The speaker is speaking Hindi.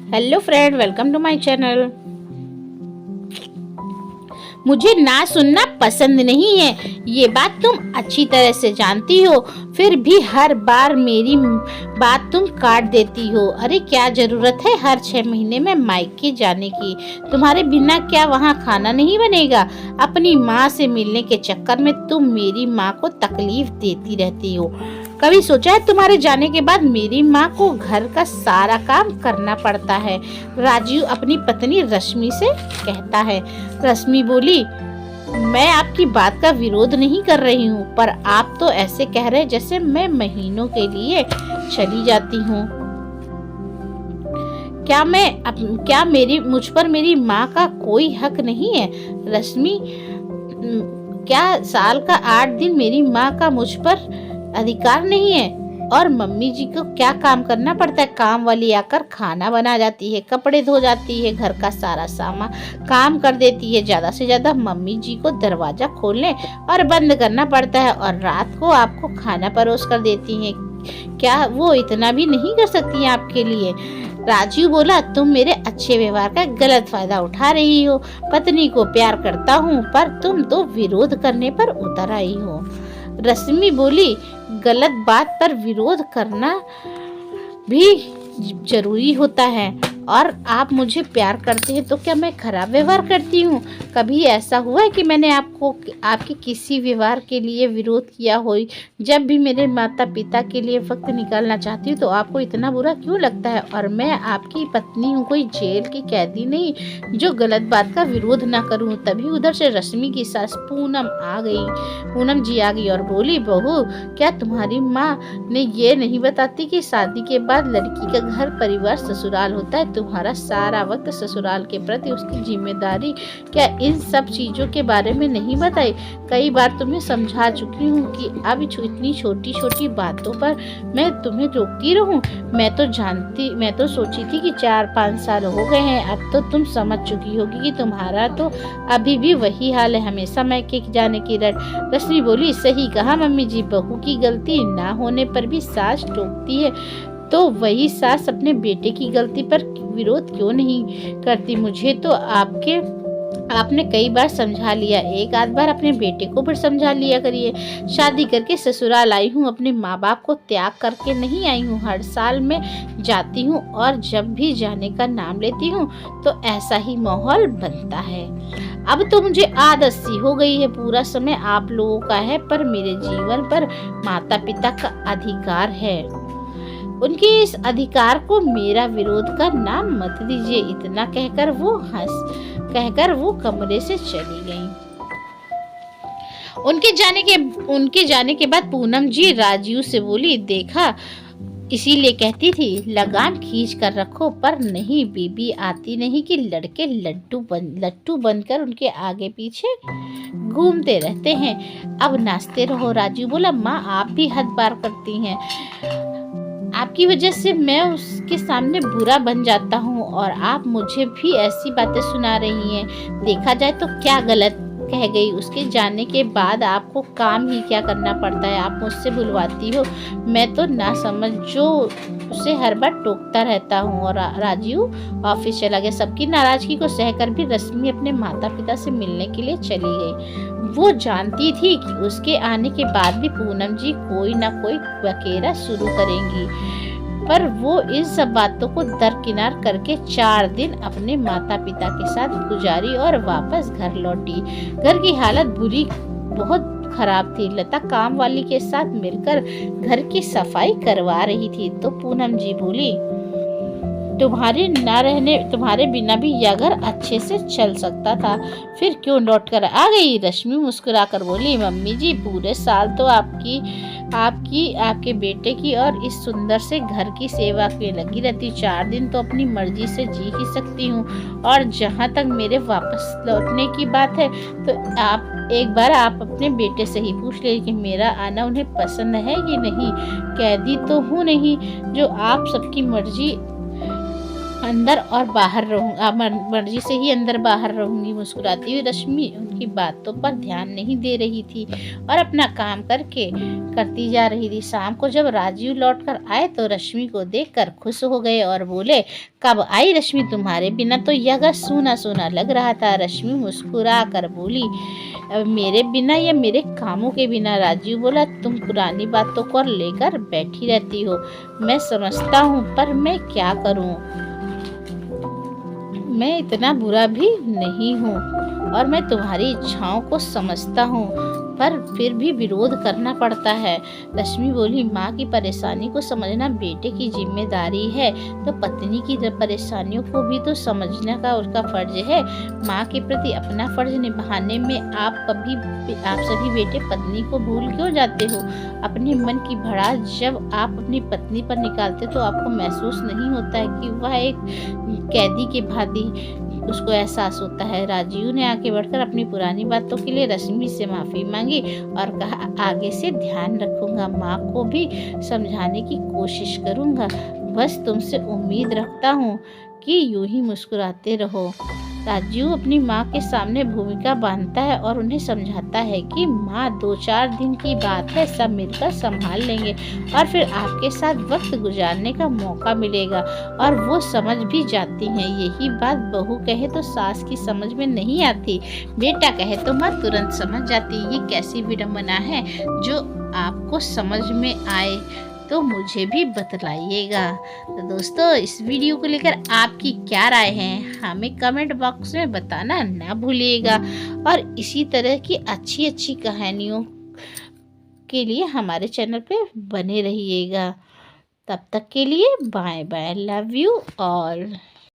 Hello friend, welcome to my channel. मुझे ना सुनना पसंद नहीं है, ये बात तुम अच्छी तरह से जानती हो। फिर भी हर बार मेरी बात तुम काट देती हो। अरे क्या जरूरत है हर 6 महीने में मायके जाने की? तुम्हारे बिना क्या वहाँ खाना नहीं बनेगा? अपनी माँ से मिलने के चक्कर में तुम मेरी माँ को तकलीफ देती रहती हो। कभी सोचा है तुम्हारे जाने के बाद मेरी माँ को घर का सारा काम करना पड़ता है? राजीव अपनी पत्नी रश्मि से कहता है। रश्मि बोली, मैं आपकी बात का विरोध नहीं कर रही हूँ, पर आप तो ऐसे कह रहे जैसे मैं महीनों के लिए चली जाती हूँ। क्या मुझ पर मेरी माँ का कोई हक नहीं है? रश्मि, क्या साल का 8 दिन मेरी माँ का मुझ पर अधिकार नहीं है? और मम्मी जी को क्या काम करना पड़ता है? काम वाली आकर खाना बना जाती है, कपड़े धो जाती है, घर का सारा सामान काम कर देती है। ज्यादा से ज्यादा मम्मी जी को दरवाजा खोलने और बंद करना पड़ता है, और रात को आपको खाना परोस कर देती हैं। क्या वो इतना भी नहीं कर सकती हैं आपके लिए? राजीव बोला, तुम मेरे अच्छे व्यवहार का गलत फायदा उठा रही हो। पत्नी को प्यार करता हूँ, पर तुम तो विरोध करने पर उतर आई हो। रश्मि बोली, गलत बात पर विरोध करना भी जरूरी होता है, और आप मुझे प्यार करते हैं तो क्या मैं खराब व्यवहार करती हूँ? कभी ऐसा हुआ है कि मैंने आपके किसी व्यवहार के लिए विरोध किया हो? जब भी मेरे माता पिता के लिए वक्त निकालना चाहती हूँ तो आपको इतना बुरा क्यों लगता है? और मैं आपकी पत्नी हूँ, कोई जेल की कैदी नहीं जो गलत बात का विरोध ना करूँ। तभी उधर से रश्मि की सास पूनम जी आ गई और बोली, बहू, क्या तुम्हारी माँ ने ये नहीं बताती कि शादी के बाद लड़की का घर परिवार ससुराल होता है? तुम्हारा सारा वक्त ससुराल के प्रति उसकी जिम्मेदारी, क्या इन सब चीजों के बारे में नहीं बताई? कई बार तुम्हें समझा चुकी हूँ कि अब इतनी छोटी छोटी बातों पर मैं तुम्हें रोकती रहूं? मैं तो सोची थी कि 4-5 साल हो गए हैं, अब तो तुम समझ चुकी होगी कि तुम्हारा तो अभी भी वही हाल है, हमेशा मायके जाने की रट। रश्मि बोली, सही कहा मम्मी जी, बहू की गलती ना होने पर भी सास टोकती है, तो वही सास अपने बेटे की गलती पर विरोध क्यों नहीं करती? मुझे तो आपने कई बार समझा लिया, एक आध बार अपने बेटे को भी समझा लिया करिए। शादी करके ससुराल आई हूँ, अपने माँ बाप को त्याग करके नहीं आई हूँ। हर साल मैं जाती हूँ, और जब भी जाने का नाम लेती हूँ तो ऐसा ही माहौल बनता है। अब तो मुझे आदत सी हो गई है, पूरा समय आप लोगों का है, पर मेरे जीवन पर माता पिता का अधिकार है। उनके इस अधिकार को मेरा विरोध का नाम मत दीजिए। इतना कहकर वो कमरे से चली गईं। उनके जाने के बाद पूनम जी राजीव से बोली, देखा, इसीलिए कहती थी लगाम खींच कर रखो, पर नहीं, बीबी आती नहीं कि लड़के लट्टू बनकर उनके आगे पीछे घूमते रहते हैं। अब नाचते रहो। राजीव बोला, माँ आप भी हद पार करती हैं, आपकी वजह से मैं उसके सामने बुरा बन जाता हूँ, और आप मुझे भी ऐसी बातें सुना रही हैं। देखा जाए तो क्या गलत कह गई? उसके जाने के बाद आपको काम ही क्या करना पड़ता है? आप मुझसे बुलवाती हो, मैं तो ना समझ जो उसे हर बार टोकता रहता हूँ। और राजीव ऑफिस चला गया। सबकी नाराजगी को सहकर भी रश्मि अपने माता पिता से मिलने के लिए चली गई। वो जानती थी कि उसके आने के बाद भी पूनम जी कोई ना कोई बखेड़ा शुरू करेंगी, पर वो इन सब बातों को दरकिनार करके 4 दिन अपने माता पिता के साथ गुजारी और वापस घर लौटी। घर की हालत बहुत खराब थी। लता काम वाली के साथ मिलकर घर की सफाई करवा रही थी, तो पूनम जी बोली, तुम्हारे बिना भी यह घर अच्छे से चल सकता था, फिर क्यों लौट कर आ गई? रश्मि मुस्कुराकर बोली, मम्मी जी, पूरे साल तो आपके बेटे की और इस सुंदर से घर की सेवा में लगी रहती, 4 दिन तो अपनी मर्जी से जी ही सकती हूँ। और जहाँ तक मेरे वापस लौटने की बात है, तो एक बार आप अपने बेटे से ही पूछ ले कि मेरा आना उन्हें पसंद है कि नहीं। कैदी तो हूँ नहीं जो आप सबकी मर्जी अंदर और बाहर रहूँगा, मर्जी से ही अंदर बाहर रहूँगी। मुस्कुराती हुई रश्मि उनकी बातों पर ध्यान नहीं दे रही थी और अपना काम करती जा रही थी। शाम को जब राजीव लौटकर आए तो रश्मि को देखकर खुश हो गए और बोले, कब आई रश्मि? तुम्हारे बिना तो यह घर सूना सूना लग रहा था। रश्मि मुस्कुरा कर बोली, मेरे बिना या मेरे कामों के बिना? राजीव बोला, तुम पुरानी बातों को लेकर बैठी रहती हो, मैं समझता हूँ, पर मैं क्या करूँ? मैं इतना बुरा भी नहीं हूँ और मैं तुम्हारी इच्छाओं को समझता हूँ, पर फिर भी विरोध करना पड़ता है। रश्मि बोली, माँ की परेशानी को समझना बेटे की जिम्मेदारी है, तो पत्नी की परेशानियों को भी तो समझने का उसका फर्ज है। माँ के प्रति अपना फर्ज निभाने में आप सभी बेटे पत्नी को भूल क्यों जाते हो? अपने मन की भड़ास जब आप अपनी पत्नी पर निकालते तो आपको महसूस नहीं होता है कि वह एक कैदी के भांति उसको एहसास होता है। राजीव ने आगे बढ़कर अपनी पुरानी बातों के लिए रश्मि से माफ़ी मांगी और कहा, आगे से ध्यान रखूंगा, माँ को भी समझाने की कोशिश करूंगा, बस तुमसे उम्मीद रखता हूँ कि यूं ही मुस्कुराते रहो। राजीव अपनी माँ के सामने भूमिका बांधता है और उन्हें समझाता है कि माँ 2-4 दिन की बात है, सब मिलकर संभाल लेंगे और फिर आपके साथ वक्त गुजारने का मौका मिलेगा। और वो समझ भी जाती हैं। यही बात बहू कहे तो सास की समझ में नहीं आती, बेटा कहे तो माँ तुरंत समझ जाती। ये कैसी विडंबना है जो आपको समझ में आए तो मुझे भी बतलाइएगा। तो दोस्तों, इस वीडियो को लेकर आपकी क्या राय है हमें कमेंट बॉक्स में बताना ना भूलिएगा और इसी तरह की अच्छी कहानियों के लिए हमारे चैनल पे बने रहिएगा। तब तक के लिए bye bye, love you all.